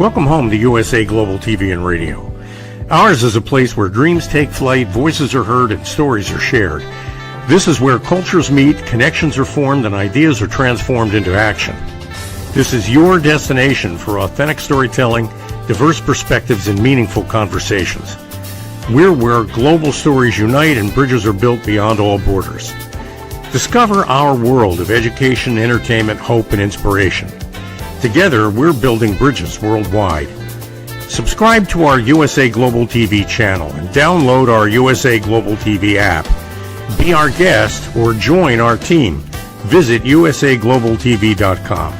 Welcome home to USA Global TV and Radio. Ours is a place where dreams take flight, voices are heard, and stories are shared. This is where cultures meet, connections are formed, and ideas are transformed into action. This is your destination for authentic storytelling, diverse perspectives, and meaningful conversations. We're where global stories unite and bridges are built beyond all borders. Discover our world of education, entertainment, hope, and inspiration. Together, we're building bridges worldwide. Subscribe to our USA Global TV channel and download our USA Global TV app. Be our guest or join our team. Visit usaglobaltv.com.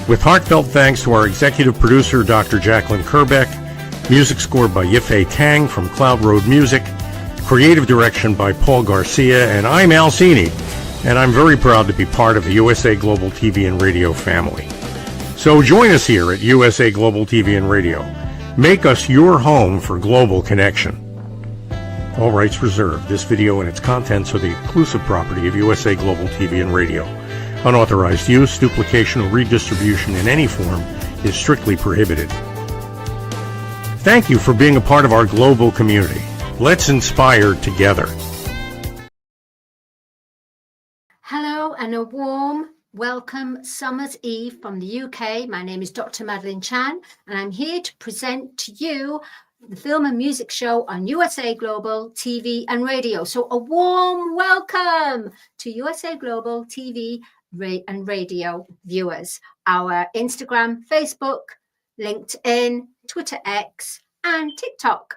With heartfelt thanks to our executive producer, Dr. Jacqueline Kerbeck, music scored by Yifei Tang from Cloud Road Music, creative direction by Paul Garcia, and I'm Al Cini, and I'm very proud to be part of the USA Global TV and Radio family. So join us here at USA Global TV and Radio. Make us your home for global connection. All rights reserved. This video and its contents are the exclusive property of USA Global TV and Radio. Unauthorized use, duplication, or redistribution in any form is strictly prohibited. Thank you for being a part of our global community. Let's inspire together. Hello and a warm welcome Summer's Eve from the UK. My name is Dr. Madalene Chan and I'm here to present to you the film and music show on USA Global TV and Radio. So a warm welcome to USA Global TV and Radio viewers. Our Instagram, Facebook, LinkedIn, Twitter X and TikTok.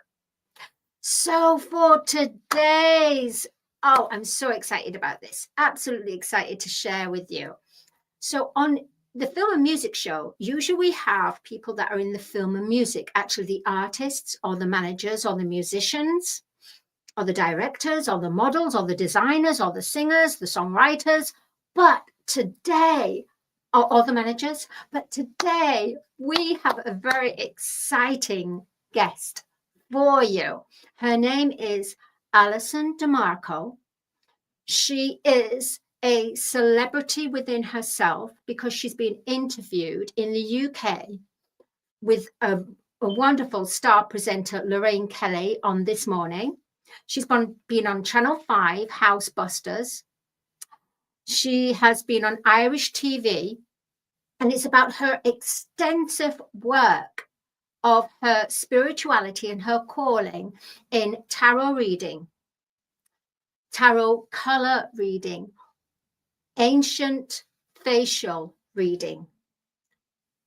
So for today's, I'm so excited about this. Absolutely excited to share with you. So on the film and music show, usually we have people that are in the film and music, actually the artists or the managers or the musicians or the directors or the models or the designers or the singers, the songwriters. But today, or the managers, but today we have a very exciting guest for you. Her name is ALISON DEMARCO. She is a celebrity within herself because she's been interviewed in the UK with a wonderful star presenter, Lorraine Kelly, on This Morning. She's been on Channel 5, House Busters. She has been on Irish TV, and it's about her extensive work of her spirituality and her calling in tarot reading, tarot color reading, ancient facial reading,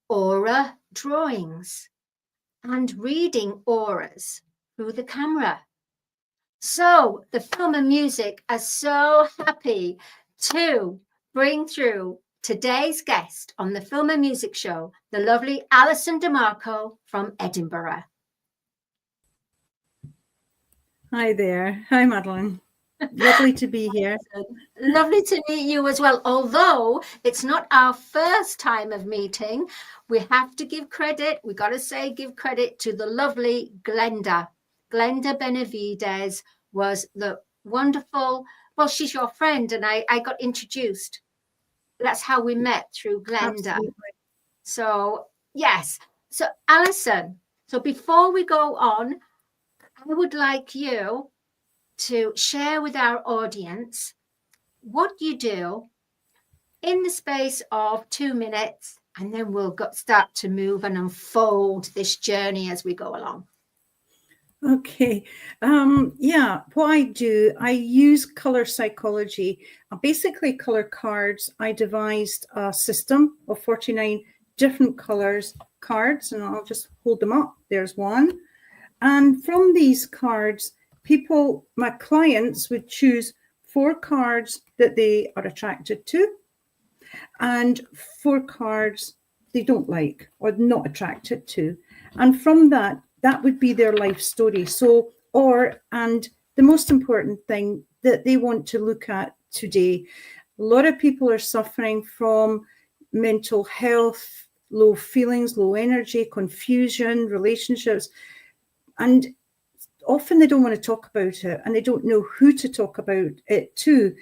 aura drawings, and reading auras through the camera. So the film and music are so happy to bring through today's guest on the film and music show, the lovely ALISON DEMARCO from Edinburgh. Hi there. Hi, Madalene. Lovely to be here. Lovely to meet you as well. Although it's not our first time of meeting, we have to give credit. We got to say, give credit to the lovely Glenda. Glenda Benavides was the wonderful, well, she's your friend, and I got introduced. That's how we met, through Glenda. Absolutely. So, yes. So, ALISON, so before we go on, I would like you to share with our audience what you do in the space of 2 minutes, and then we'll start to move and unfold this journey as we go along. Okay. What I do, I use color psychology. Basically, color cards. I devised a system of 49 different cards, and I'll just hold them up. There's one. And from these cards, my clients would choose 4 cards that they are attracted to and 4 cards they don't like or not attracted to. And from that would be their life story. And the most important thing that they want to look at today. A lot of people are suffering from mental health, low feelings, low energy, confusion, relationships. And often they don't want to talk about it and they don't know who to talk about it to.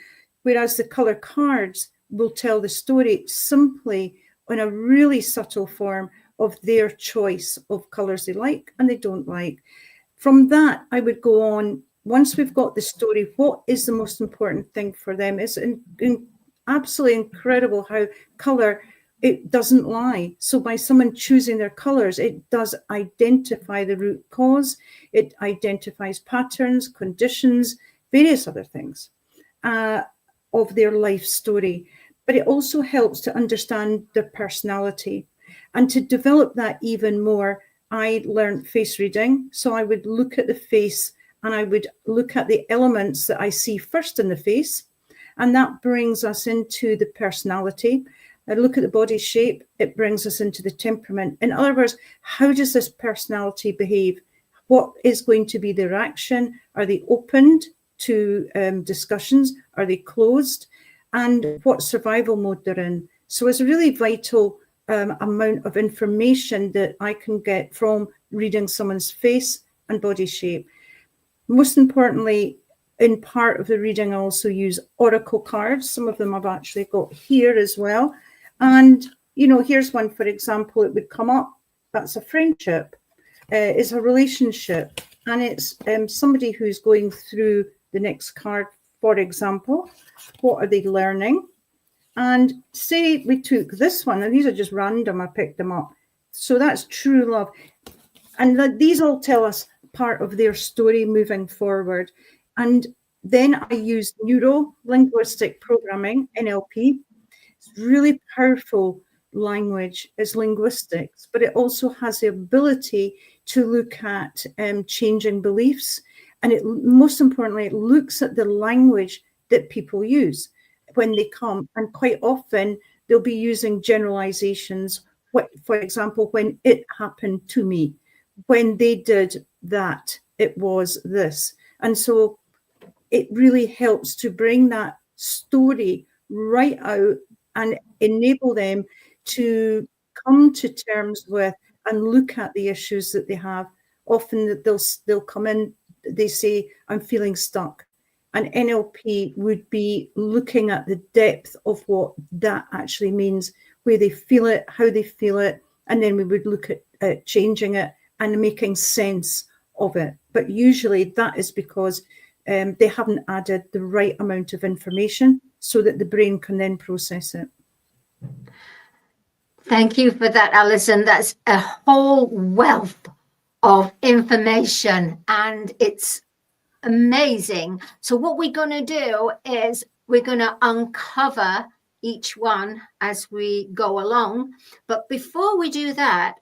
Whereas the color cards will tell the story simply in a really subtle form of their choice of colours they like and they don't like. From that, I would go on. Once we've got the story, what is the most important thing for them? It's absolutely incredible how colour, it doesn't lie. So by someone choosing their colours, it does identify the root cause. It identifies patterns, conditions, various other things of their life story. But it also helps to understand their personality. And to develop that even more, I learned face reading. So I would look at the face and I would look at the elements that I see first in the face. And that brings us into the personality. I look at the body shape, it brings us into the temperament. In other words, how does this personality behave? What is going to be their action? Are they opened to discussions? Are they closed? And what survival mode they're in. So it's a really vital amount of information that I can get from reading someone's face and body shape. Most importantly, in part of the reading, I also use oracle cards. Some of them I've actually got here as well. And, you know, here's one, for example, it would come up. That's a friendship. It's a relationship. And it's somebody who's going through the next card, for example. What are they learning? And say we took this one, and these are just random, I picked them up. So that's true love. And these all tell us part of their story moving forward. And then I use neuro-linguistic programming, NLP. It's really powerful language, it's linguistics, but it also has the ability to look at changing beliefs. And it, most importantly, it looks at the language that people use when they come, and quite often they'll be using generalizations. For example, when it happened to me, when they did that, it was this. And so it really helps to bring that story right out and enable them to come to terms with and look at the issues that they have. Often they'll come in, they say, I'm feeling stuck. And NLP would be looking at the depth of what that actually means, where they feel it, how they feel it, and then we would look at changing it and making sense of it. But usually that is because they haven't added the right amount of information so that the brain can then process it. Thank you for that, Alison. That's a whole wealth of information, and it's amazing. So what we're going to do is we're going to uncover each one as we go along. But before we do that,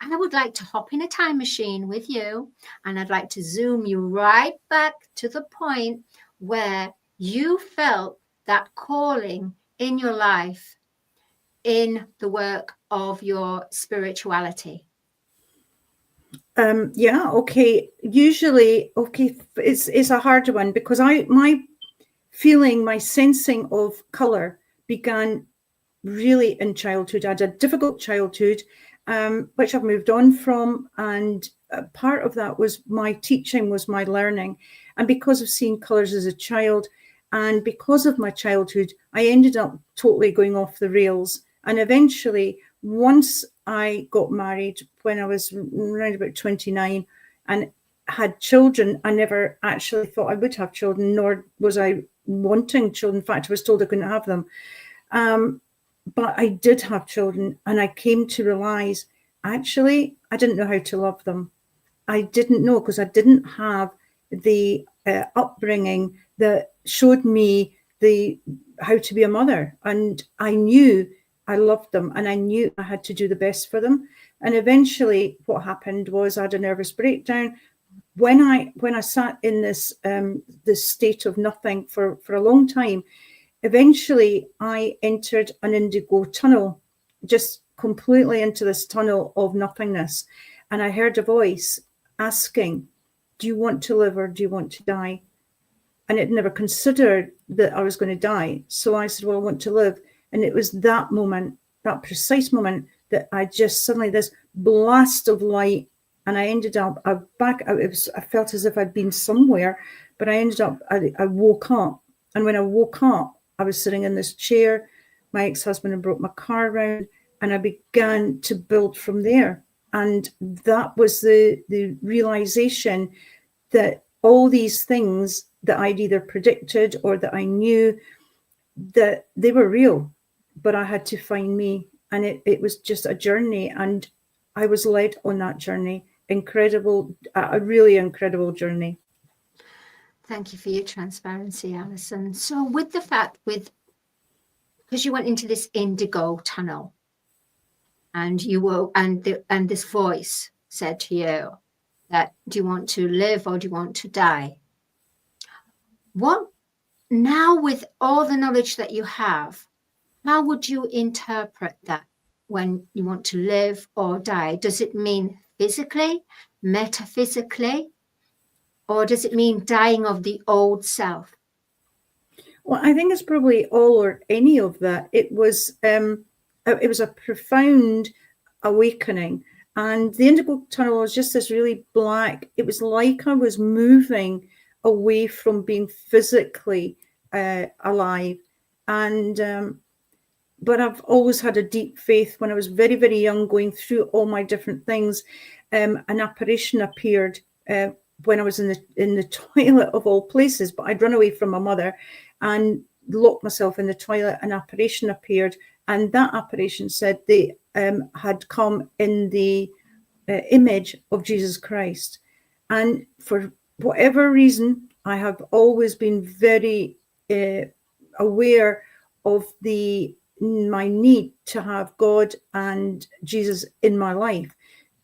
I would like to hop in a time machine with you, and I'd like to zoom you right back to the point where you felt that calling in your life in the work of your spirituality. Yeah, okay. Usually, okay, it's a harder one because my sensing of colour began really in childhood. I had a difficult childhood, which I've moved on from, and part of that was my teaching, was my learning. And because of seeing colours as a child, and because of my childhood, I ended up totally going off the rails. And eventually, once I got married when I was around about 29 and had children, I never actually thought I would have children, nor was I wanting children. In fact, I was told I couldn't have them. But I did have children, and I came to realize, actually, I didn't know how to love them. I didn't know, because I didn't have the upbringing that showed me how to be a mother. And I knew I loved them, and I knew I had to do the best for them. And eventually what happened was I had a nervous breakdown. When I sat in this state of nothing for a long time, eventually I entered an indigo tunnel, just completely into this tunnel of nothingness. And I heard a voice asking, do you want to live or do you want to die? And it never considered that I was going to die. So I said, well, I want to live. And it was that moment, that precise moment, that I just suddenly, this blast of light, and I ended up back. I felt as if I'd been somewhere, but I ended up, I woke up. And when I woke up, I was sitting in this chair. My ex-husband had brought my car around, and I began to build from there. And that was the realization that all these things that I'd either predicted or that I knew, that they were real, but I had to find me. And it was just a journey, and I was led on that journey. Incredible, a really incredible journey. Thank you for your transparency, Alison. So with the fact, because you went into this indigo tunnel, and you were, and this voice said to you that, do you want to live or do you want to die? What now, with all the knowledge that you have, how would you interpret that when you want to live or die? Does it mean physically, metaphysically, or does it mean dying of the old self? Well, I think it's probably all or any of that. It was a profound awakening, and the indigo tunnel was just this really black. It was like I was moving away from being physically alive, and but I've always had a deep faith. When I was very, very young, going through all my different things, an apparition appeared when I was in the toilet of all places. But I'd run away from my mother and locked myself in the toilet. An apparition appeared, and that apparition said they had come in the image of Jesus Christ. And for whatever reason, I have always been very aware of my need to have God and Jesus in my life.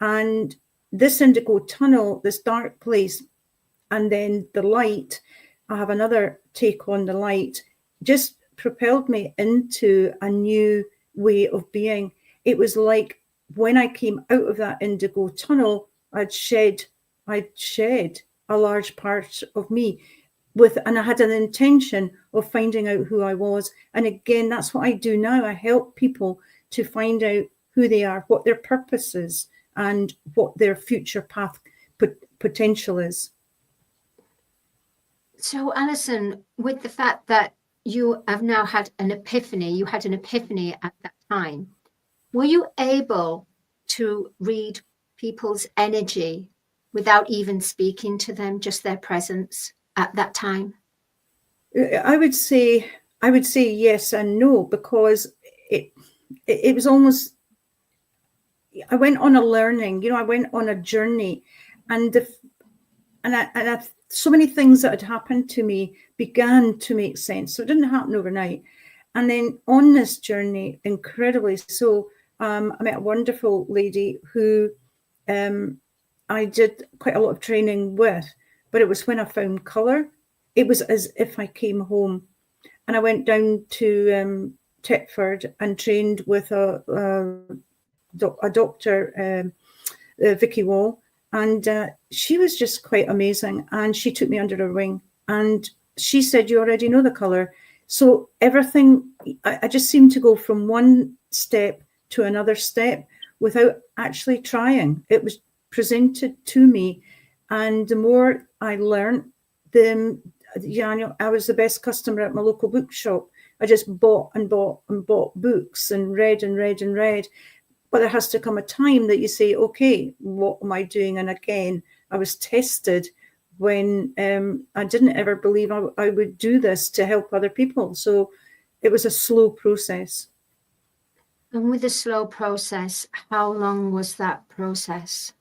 And this indigo tunnel, this dark place, and then the light, I have another take on the light, just propelled me into a new way of being. It was like when I came out of that indigo tunnel, I'd shed a large part of me, and I had an intention of finding out who I was. And again, that's what I do now. I help people to find out who they are, what their purpose is, and what their future path potential is. So, Alison, with the fact that you have now had an epiphany, you had an epiphany at that time, were you able to read people's energy without even speaking to them, just their presence at that time? I would say yes and no, because it was almost, I went on a learning, I went on a journey, and so many things that had happened to me began to make sense. So it didn't happen overnight. And then on this journey, incredibly so, I met a wonderful lady who I did quite a lot of training with, but it was when I found colour. It was as if I came home, and I went down to Tetford and trained with a doctor, Vicky Wall, and she was just quite amazing. And she took me under her wing, and she said, "You already know the colour." So everything, I just seemed to go from one step to another step without actually trying. It was presented to me, and the more I learned, I was the best customer at my local bookshop. I just bought and bought and bought books and read and read and read. But there has to come a time that you say, okay, what am I doing? And again, I was tested when I didn't ever believe I would do this to help other people. So it was a slow process. And with the slow process, how long was that process?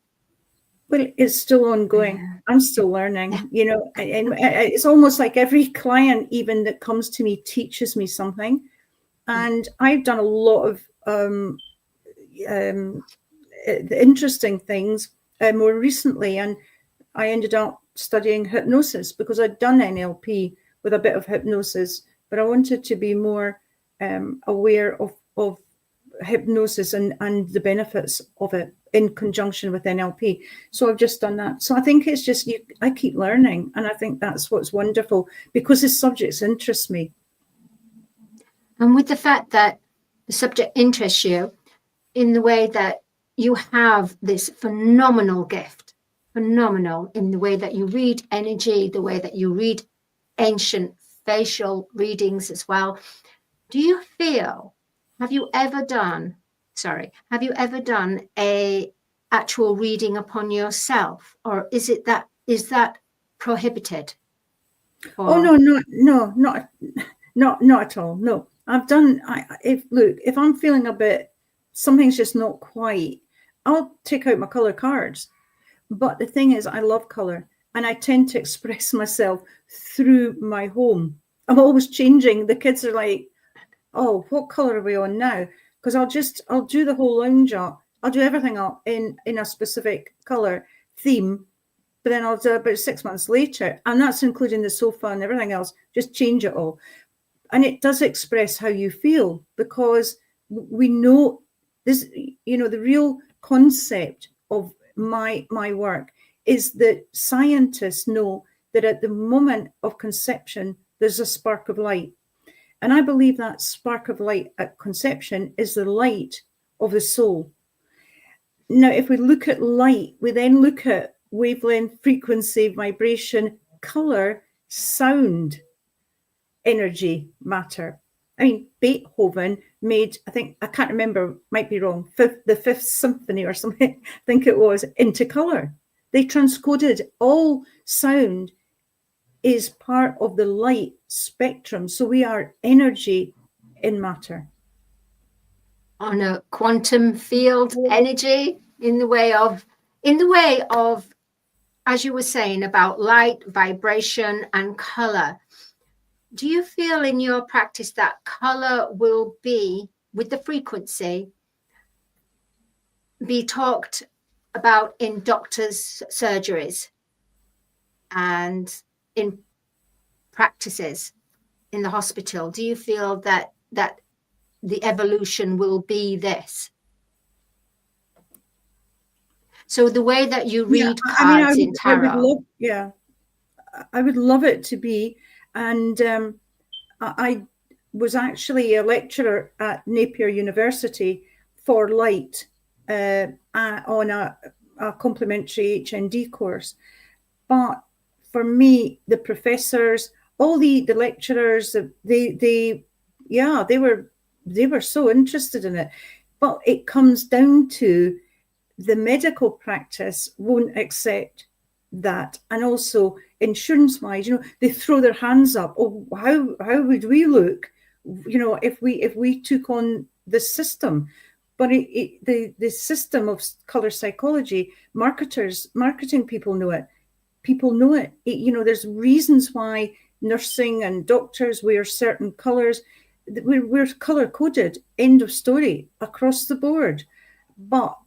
Well, it's still ongoing. Yeah. I'm still learning, and it's almost like every client even that comes to me teaches me something. And I've done a lot of interesting things more recently, and I ended up studying hypnosis because I'd done NLP with a bit of hypnosis, but I wanted to be more aware of hypnosis and the benefits of it in conjunction with NLP. So I've just done that. So I think it's just, I keep learning, and I think that's what's wonderful, because the subjects interest me. And with the fact that the subject interests you in the way that you have this phenomenal gift, phenomenal in the way that you read energy, the way that you read ancient facial readings as well. Do you feel, have you ever done sorry, have you ever done a actual reading upon yourself, or is that prohibited? Oh no, not at all. No, I've done. If I'm feeling a bit, something's just not quite, I'll take out my color cards. But the thing is, I love color, and I tend to express myself through my home. I'm always changing. The kids are like, "Oh, what color are we on now?" Because I'll do the whole lounge up. I'll do everything up in a specific color theme. But then I'll do about 6 months later, and that's including the sofa and everything else, just change it all. And it does express how you feel, because we know this, the real concept of my work is that scientists know that at the moment of conception, there's a spark of light. And I believe that spark of light at conception is the light of the soul. Now, if we look at light, we then look at wavelength, frequency, vibration, color, sound, energy, matter. I mean, Beethoven made, I can't remember, might be wrong, the Fifth Symphony or something, I think it was, into color. They transcoded all sound is part of the light spectrum. So we are energy in matter. On a quantum field energy in the way of, as you were saying about light, vibration, and color. Do you feel in your practice that color will be, with the frequency, be talked about in doctors' surgeries and in practices in the hospital? Do you feel that the evolution will be this? So the way that you read cards in tarot. I would love it to be. And I was actually a lecturer at Napier University for light on a complementary HND course. But for me, the professors, all the lecturers, they were so interested in it. But it comes down to the medical practice won't accept that. And also insurance wise, they throw their hands up. Oh, how would we look, if we took on this system? But the system of color psychology, marketing people know it. People know it. There's reasons why nursing and doctors wear certain colors. We're color coded, end of story, across the board. But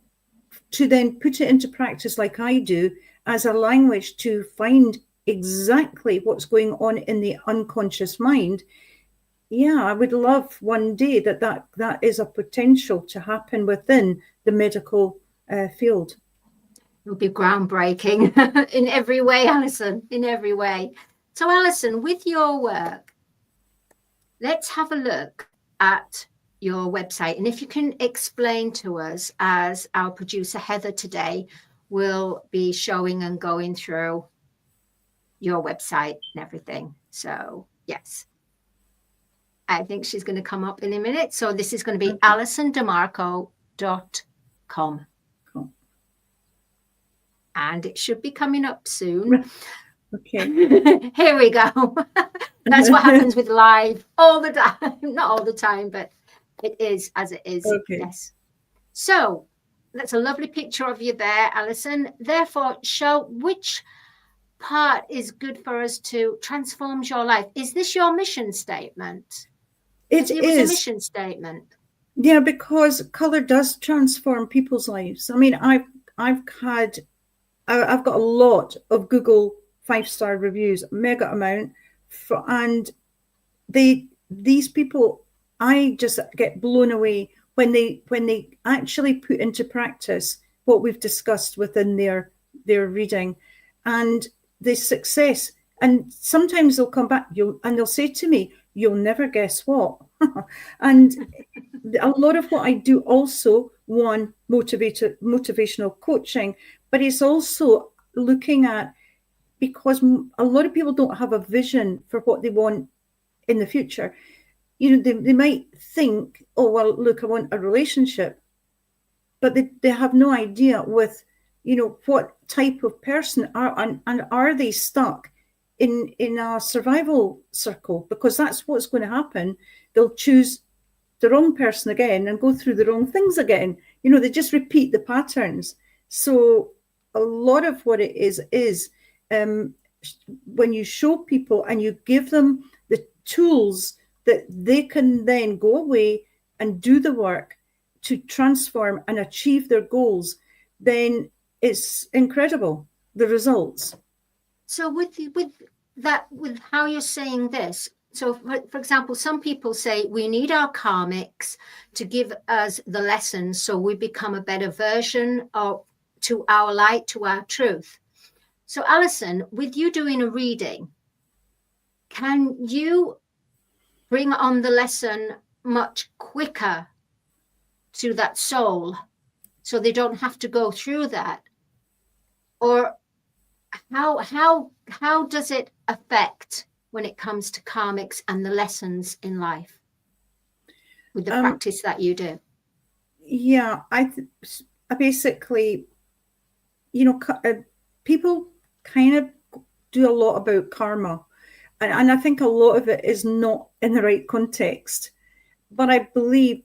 to then put it into practice like I do, as a language to find exactly what's going on in the unconscious mind, I would love one day that is a potential to happen within the medical field. It would be groundbreaking in every way, Alison, in every way. So, Alison, with your work, let's have a look at your website. And if you can explain to us, as our producer Heather today will be showing and going through your website and everything. So, yes. I think she's going to come up in a minute. So this is going to be ALISONDEMARCO.com. Cool. And it should be coming up soon. Okay. Here we go. That's what happens with live all the time. Not all the time, but it is as it is. Okay. Yes. So that's a lovely picture of you there, Alison. Therefore, show which part is good for us to transform your life. Is this your mission statement? It is a mission statement. Yeah, because color does transform people's lives. I mean, I've got a lot of Google 5-star reviews, mega amount, and these people, I just get blown away when they actually put into practice what we've discussed within their reading, and the success. And sometimes they'll come back and they'll say to me, "You'll never guess what." And a lot of what I do also, one, motivational coaching, but it's also looking at, because a lot of people don't have a vision for what they want in the future. They might think, oh, well, look, I want a relationship. but they have no idea with, what type of person and are they stuck in a survival circle, because that's what's going to happen. They'll choose the wrong person again and go through the wrong things again. They just repeat the patterns. So a lot of what it is when you show people and you give them the tools that they can then go away and do the work to transform and achieve their goals, then it's incredible, the results. So with how you're saying this, so for example, some people say we need our karmics to give us the lessons so we become a better version of to our light, to our truth. So Alison, with you doing a reading, can you bring on the lesson much quicker to that soul so they don't have to go through that? Or how does it affect when it comes to karmics and the lessons in life with the practice that you do? Yeah, I basically, people kind of do a lot about karma, and I think a lot of it is not in the right context. But I believe,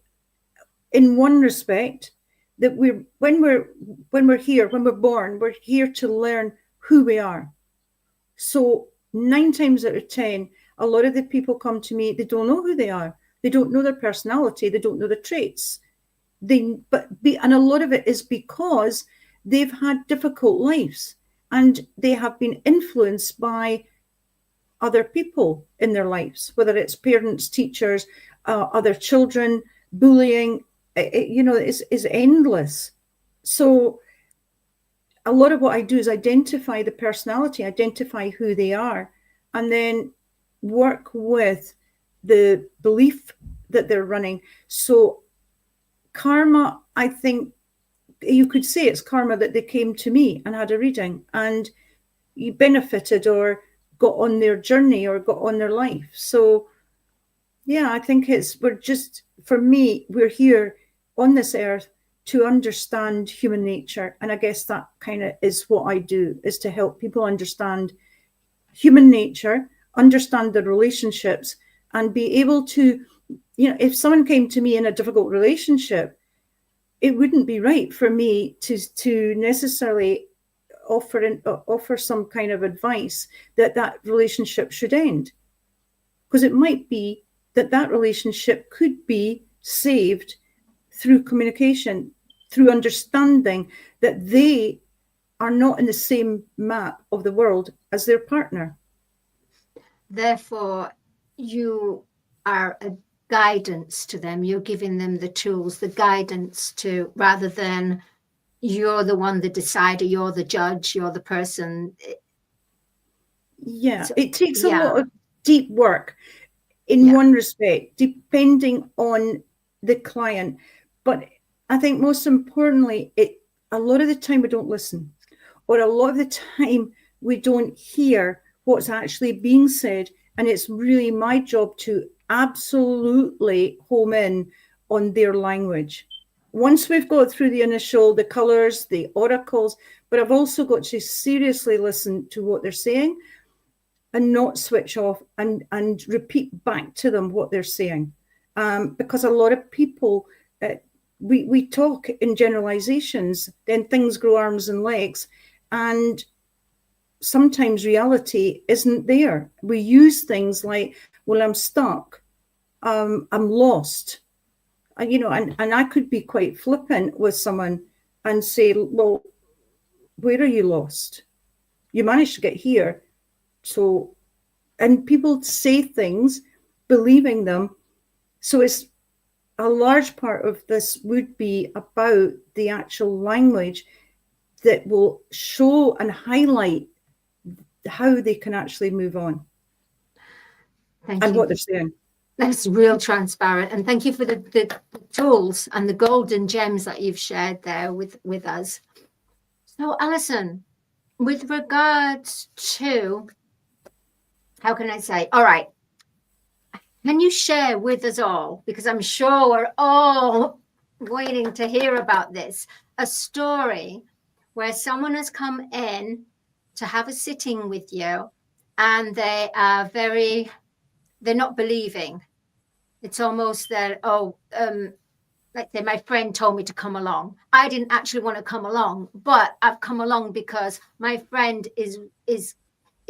in one respect, that when we're here, when we're born, we're here to learn who we are. So 9 times out of 10, a lot of the people come to me, they don't know who they are. They don't know their personality. They don't know the traits. And a lot of it is because they've had difficult lives and they have been influenced by other people in their lives, whether it's parents, teachers, other children, bullying. Is endless. So a lot of what I do is identify the personality, identify who they are, and then work with the belief that they're running. So karma, I think you could say it's karma that they came to me and had a reading and you benefited or got on their journey or got on their life. So yeah, I think for me, we're here on this earth to understand human nature. And I guess that kind of is what I do, is to help people understand human nature, understand the relationships, and be able to, if someone came to me in a difficult relationship, it wouldn't be right for me to necessarily offer some kind of advice that relationship should end. Because it might be that relationship could be saved through communication, through understanding that they are not in the same map of the world as their partner. Therefore, you are a guidance to them. You're giving them the tools, the guidance to, rather than you're the one, the decider, you're the judge, you're the person. Yeah, it takes a lot of deep work in one respect, depending on the client. But I think most importantly, a lot of the time we don't listen, or a lot of the time we don't hear what's actually being said. And it's really my job to absolutely home in on their language. Once we've got through the colors, the oracles, but I've also got to seriously listen to what they're saying and not switch off and repeat back to them what they're saying. Because a lot of people, we talk in generalizations, then things grow arms and legs, and sometimes reality isn't there. We use things like, well, I'm stuck, I'm lost, and I could be quite flippant with someone and say, well, where are you lost? You managed to get here. So, and people say things, believing them. So it's a large part of this would be about the actual language that will show and highlight how they can actually move on. Thank and you. What they're saying. That's real transparent. And thank you for the tools and the golden gems that you've shared there with us. So, Alison, with regards to, how can I say, all right, can you share with us all, because I'm sure we're all waiting to hear about this. A story where someone has come in to have a sitting with you and they are they're not believing. It's almost that, like say my friend told me to come along. I didn't actually want to come along, but I've come along because my friend is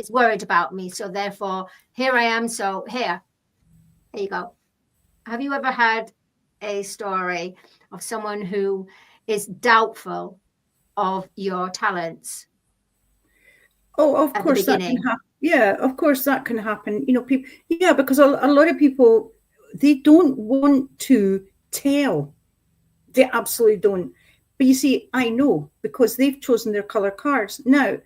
worried about me. So therefore, here I am. So here you go. Have you ever had a story of someone who is doubtful of your talents Oh, of at the course that can beginning? happen. Yeah, of course that can happen. You know, people, yeah, because a lot of people, they don't want to tell. They absolutely don't. But you see, I know because they've chosen their color cards. Now,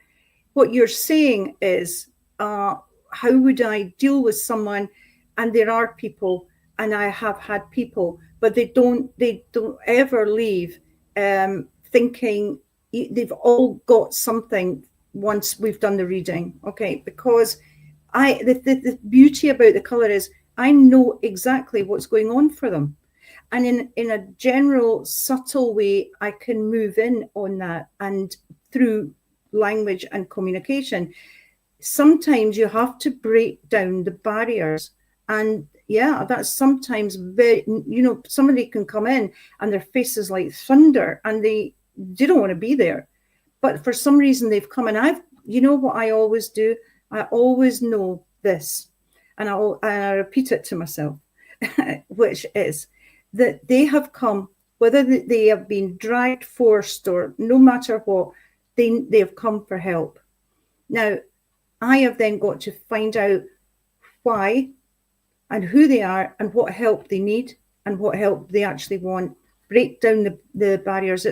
what you're saying is, how would I deal with someone? And there are people, and I have had people, but they don't ever leave thinking they've all got something once we've done the reading. Okay, because the beauty about the color is I know exactly what's going on for them. And in a general subtle way, I can move in on that, and through language and communication. Sometimes you have to break down the barriers. And yeah, that's sometimes very, somebody can come in and their face is like thunder and they don't want to be there. But for some reason they've come, and what I always do? I always know this, and I repeat it to myself, which is that they have come, whether they have been dragged, forced, or no matter what, they have come for help. Now, I have then got to find out why and who they are and what help they need and what help they actually want. Break down the barriers.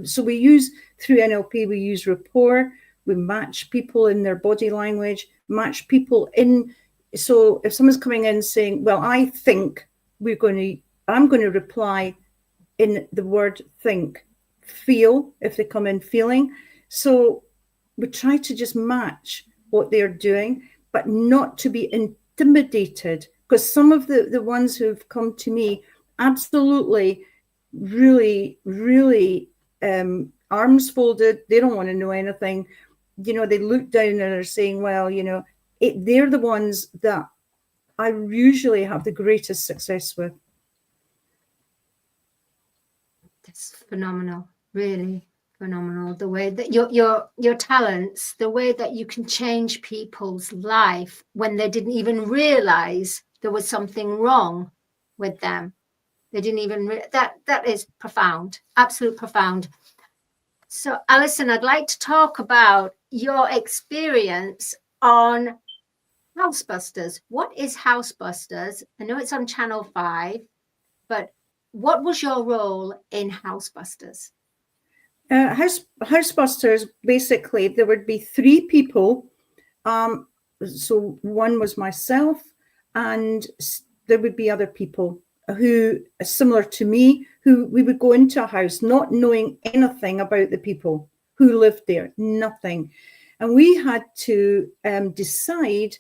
So we use, through NLP, we use rapport. We match people in their body language, match people in. So if someone's coming in saying, well, I think I'm going to reply in the word think. Feel, if they come in feeling. So we try to just match what they're doing, but not to be intimidated, because some of the ones who've come to me absolutely really, really arms folded. They don't want to know anything. They look down and are saying, well, they're the ones that I usually have the greatest success with. That's phenomenal, really phenomenal. The way that your talents, the way that you can change people's life when they didn't even realize there was something wrong with them. They didn't even that is profound, absolute profound. So, Alison, I'd like to talk about your experience on Housebusters. What is Housebusters? I know it's on Channel 5, but what was your role in Housebusters? Housebusters, basically, there would be 3 people. So one was myself, and there would be other people who, similar to me, who we would go into a house not knowing anything about the people who lived there, nothing. And we had to decide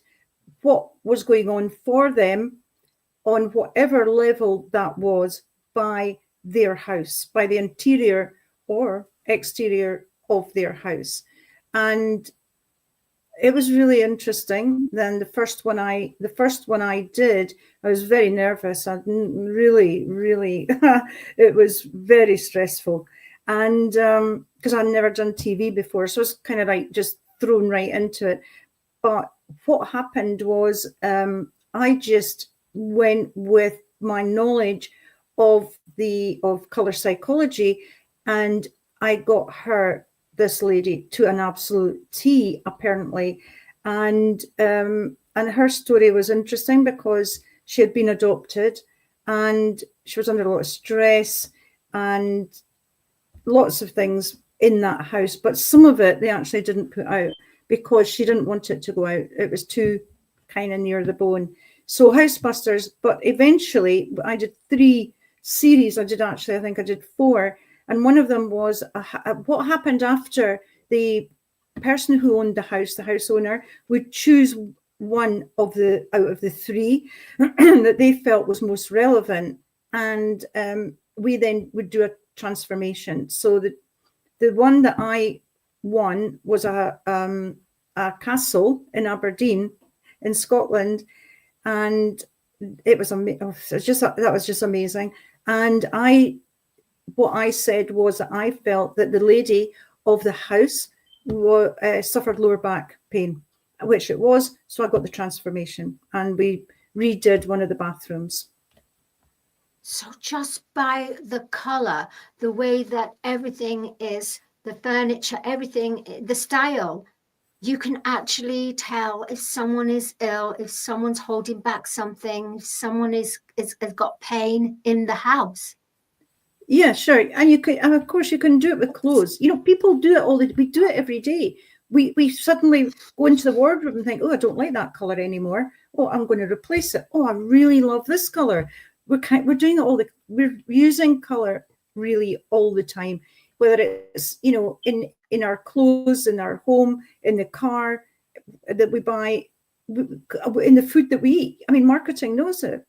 what was going on for them on whatever level that was by their house, by the interior or exterior of their house. And it was really interesting. Then the first one I did, I was very nervous. I really, it was very stressful. And because I'd never done TV before, so it's kind of like just thrown right into it. But what happened was I just went with my knowledge of color psychology, and I got this lady to an absolute T, apparently. And her story was interesting because she had been adopted and she was under a lot of stress and lots of things in that house. But some of it they actually didn't put out because she didn't want it to go out. It was too kind of near the bone. So Housebusters, but eventually I did 3 series. I think I did 4. And one of them was what happened after the person who owned the house owner would choose one out of the 3 that they felt was most relevant. And we then would do a transformation. So the one that I won was a castle in Aberdeen in Scotland, and it was that was just amazing. And what I said was that I felt that the lady of the house suffered lower back pain, which it was. So I got the transformation, and we redid one of the bathrooms. So just by the color, the way that everything is, the furniture, everything, the style, you can actually tell if someone is ill, if someone's holding back something, if someone has got pain in the house. Yeah, sure. And of course you can do it with clothes. People do it we do it every day. We suddenly go into the wardrobe and think, oh, I don't like that color anymore. Oh, I'm going to replace it. Oh, I really love this color. We're doing it we're using color really all the time, whether it's, in our clothes, in our home, in the car that we buy, in the food that we eat. I mean, marketing knows it.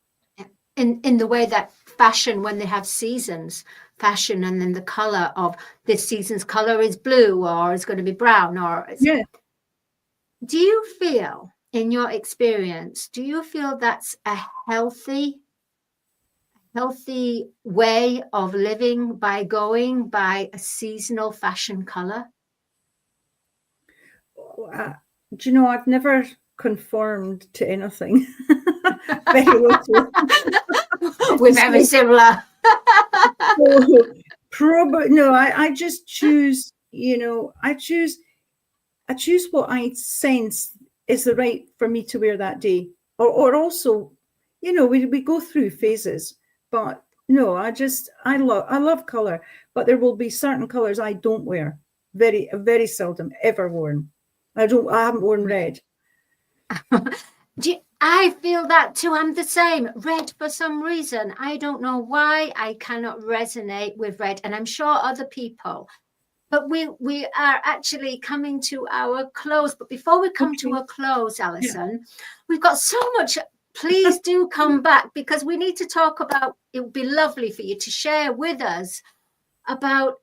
In the way that fashion, when they have seasons, fashion, and then the color of this season's color is blue, or it's going to be brown, yeah. Do you feel, in your experience, that's a healthy way of living, by going by a seasonal fashion color? Do you know, I've never conformed to anything. Very little. We're very similar. Probably no. I just choose. I choose what I sense is the right for me to wear that day, or also, we go through phases. But no, I love color, but there will be certain colors I don't wear. Very, very seldom ever worn. I haven't worn red. I feel that too. I'm the same. Red, for some reason, I don't know why, I cannot resonate with red, and I'm sure other people. But we are actually coming to our close. But before we come to a close, Alison, we've got so much. Please do come back, because we need to talk about, it would be lovely for you to share with us about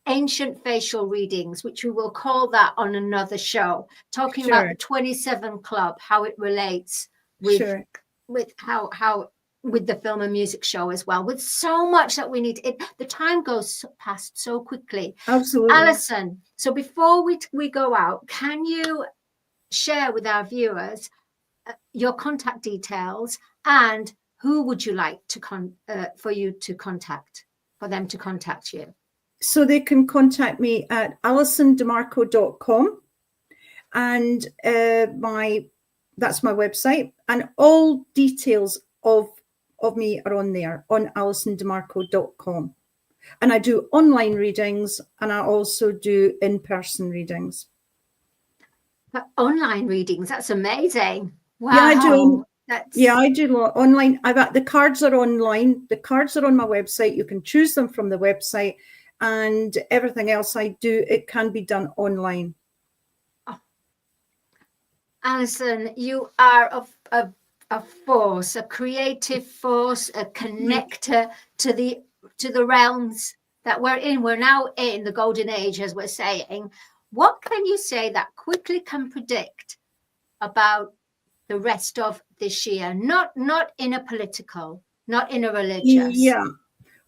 ancient facial readings, which we will call that on another show, talking about the 27 Club, how it relates with how with the film and music show as well, with so much that we need. The time goes past so quickly. Absolutely. Alison, so before we go out, can you share with our viewers your contact details, and who would you like to for them to contact you? So they can contact me at ALISONDEMARCO.com, and that's my website, and all details of me are on there on ALISONDEMARCO.com. And I do online readings, and I also do in-person readings. But online readings, that's amazing. Wow. Yeah, I do. I do online. The cards are online. The cards are on my website. You can choose them from the website. And everything else I do, it can be done online. Oh. Alison, you are a force, a creative force, a connector to the realms that we're in. We're now in the golden age, as we're saying. What can you say that quickly can predict about the rest of this year? Not in a political, not in a religious. Yeah.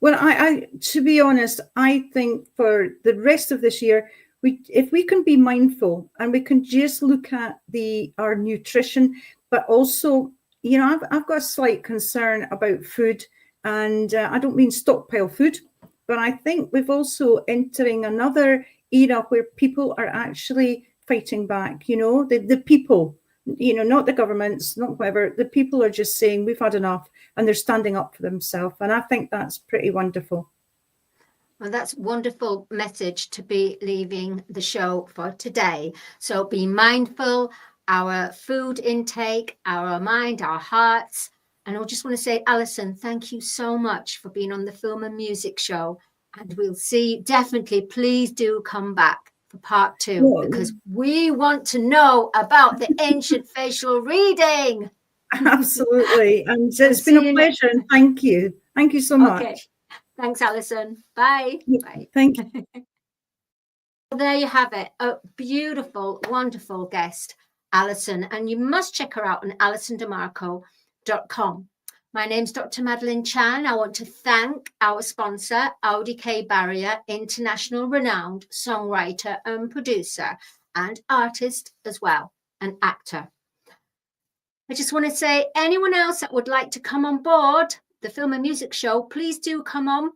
Well, I to be honest, I think for the rest of this year, if we can be mindful and we can just look at our nutrition, but also, I've got a slight concern about food, and I don't mean stockpile food, but I think we've also entering another era where people are actually fighting back. The people, not the governments, not whoever. The people are just saying we've had enough, and they're standing up for themselves. And I think that's pretty wonderful. Well, that's a wonderful message to be leaving the show for today. So be mindful, our food intake, our mind, our hearts. And I just want to say, Alison, thank you so much for being on the Film and Music Show. And we'll see, definitely, please do come back for part 2, because we want to know about the ancient facial reading. Absolutely. And it's been a pleasure. And thank you. Thank you so much. Okay. Thanks, Alison. Bye. Yeah, Bye. thank you. There you have it. A beautiful, wonderful guest, Alison. And you must check her out on AlisonDemarco.com. My name's Dr. Madalene Chan. I want to thank our sponsor, Audi K. Barrier, international renowned songwriter and producer and artist as well, an actor. I just want to say, anyone else that would like to come on board the Film and Music Show, please do come on.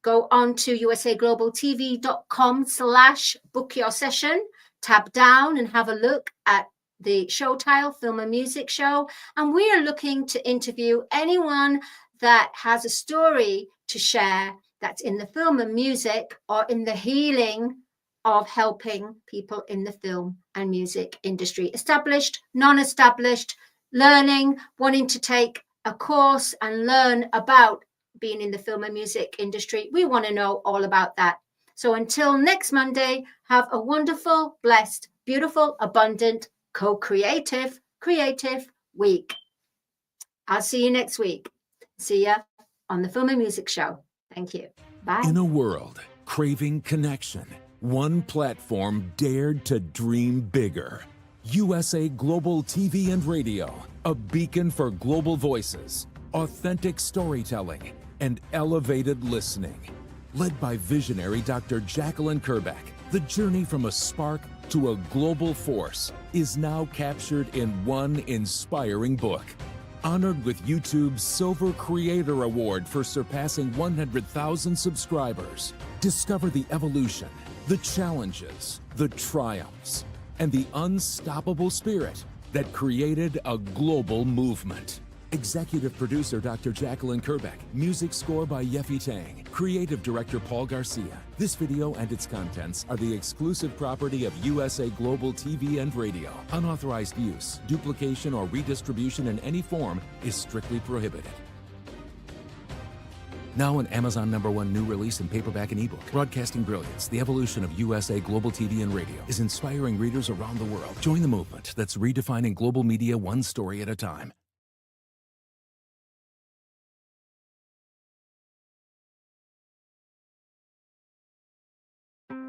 Go on to usaglobaltv.com/book your session, tab down and have a look at the show title, Film and Music Show. And we are looking to interview anyone that has a story to share that's in the film and music or in the healing of helping people in the film and music industry, established, non-established, learning, wanting to take a course and learn about being in the film and music industry. We want to know all about that. So until next Monday, have a wonderful, blessed, beautiful, abundant, co-creative, creative week. I'll see you next week. See ya on the Film and Music Show. Thank you. Bye. In a world craving connection, one platform dared to dream bigger. USA Global TV and Radio, a beacon for global voices, authentic storytelling, and elevated listening. Led by visionary Dr. Jacqueline Kerbeck, the journey from a spark to a global force is now captured in one inspiring book. Honored with YouTube's Silver Creator Award for surpassing 100,000 subscribers. Discover the evolution, the challenges, the triumphs, and the unstoppable spirit that created a global movement. Executive producer Dr. Jacqueline Kerbeck. Music score by Yeffy Tang. Creative director Paul Garcia. This video and its contents are the exclusive property of USA Global TV and Radio. Unauthorized use, duplication, or redistribution in any form is strictly prohibited. Now an Amazon #1 new release in paperback and ebook. Broadcasting Brilliance, the evolution of USA Global TV and Radio, is inspiring readers around the world. Join the movement that's redefining global media one story at a time.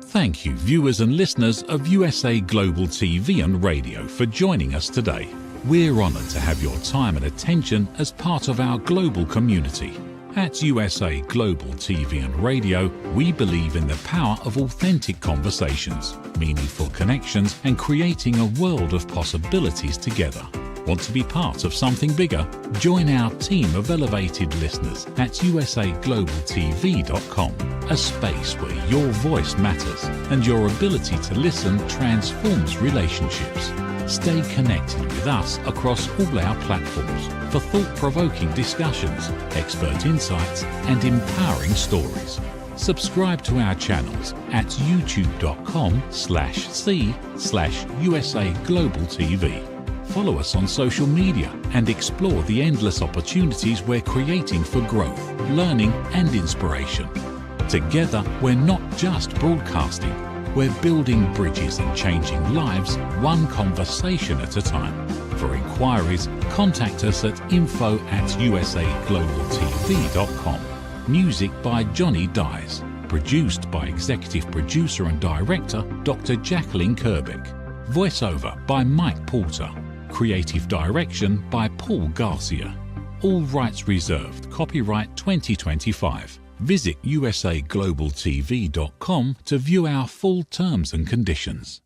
Thank you, viewers and listeners of USA Global TV and Radio, for joining us today. We're honoured to have your time and attention as part of our global community. At USA Global TV and Radio, we believe in the power of authentic conversations, meaningful connections, and creating a world of possibilities together. Want to be part of something bigger? Join our team of elevated listeners at usaglobaltv.com, a space where your voice matters and your ability to listen transforms relationships. Stay connected with us across all our platforms for thought-provoking discussions, expert insights, and empowering stories. Subscribe to our channels at youtube.com/c/USA-Global-TV. Follow us on social media and explore the endless opportunities we're creating for growth, learning, and inspiration. Together, we're not just broadcasting, we're building bridges and changing lives one conversation at a time. For inquiries, contact us at info@usaglobaltv.com. Music by Johnny Dies. Produced by Executive Producer and Director Dr. Jacqueline Kerbeck. Voiceover by Mike Porter. Creative Direction by Paul Garcia. All rights reserved. Copyright 2025. Visit usaglobaltv.com to view our full terms and conditions.